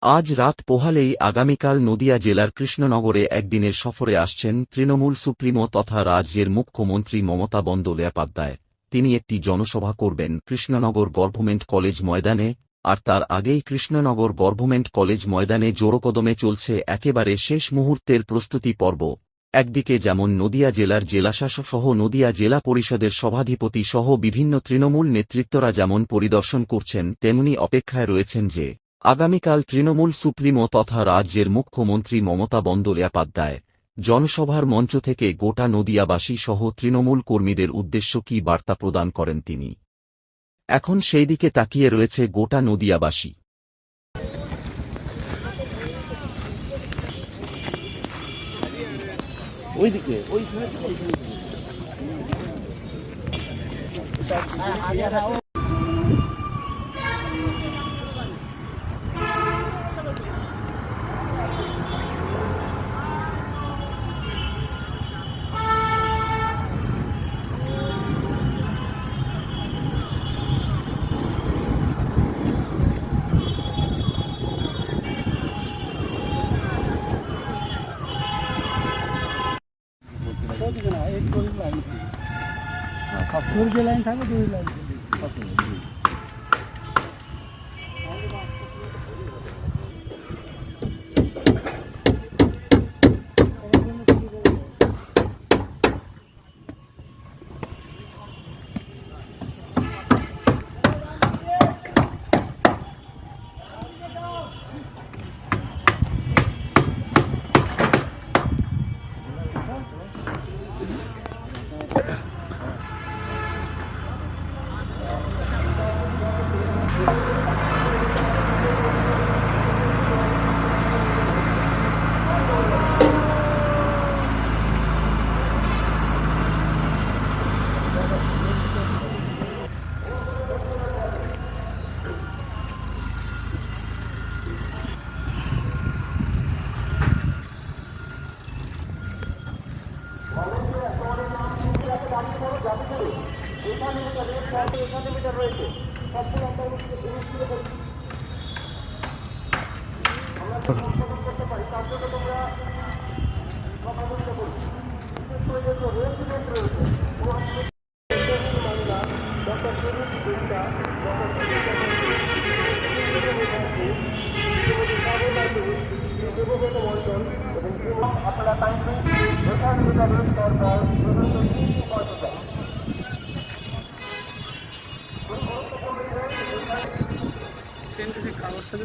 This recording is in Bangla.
আজ রাত পোহালেই আগামীকাল নদিয়া জেলার কৃষ্ণনগরে একদিনের সফরে আসছেন তৃণমূল সুপ্রিমো তথা রাজ্যের মুখ্যমন্ত্রী মমতা বন্দ্যোপাধ্যায়। তিনি একটি জনসভা করবেন কৃষ্ণনগর গভর্নমেন্ট কলেজ ময়দানে, আর তার আগেই কৃষ্ণনগর গভর্নমেন্ট কলেজ ময়দানে জোরকদমে চলছে একেবারে শেষ মুহূর্তের প্রস্তুতি পর্ব। একদিকে যেমন নদিয়া জেলার জেলাশাসক সহ নদিয়া জেলা পরিষদের সভাধিপতি সহ বিভিন্ন তৃণমূল নেতৃত্বরা যেমন পরিদর্শন করছেন, তেমনি অপেক্ষায় রয়েছেন যে আগামীকাল তৃণমূল সুপ্রিমো তথা রাজ্যের মুখ্যমন্ত্রী মমতা বন্দ্যোপাধ্যায় জনসভার মঞ্চ থেকে গোটা নদিয়াবাসী সহ তৃণমূল কর্মীদের উদ্দেশ্য কী বার্তা প্রদান করেন তিনি। এখন সেই দিকে তাকিয়ে রয়েছে গোটা নদিয়াবাসী। লাইন থাকবে, দুই লাইন রয়েছে। সবগুলো আমরা করতে পারি, তার জন্য তোমরা সহযোগিতা করবে। বিশেষ করে যেহেতু রেসিডেন্ট রয়েছে আপনারা কাইন্ডলি এখান মেটাবেন দরকার বিভিন্ন পয়সা কাগজ থেকে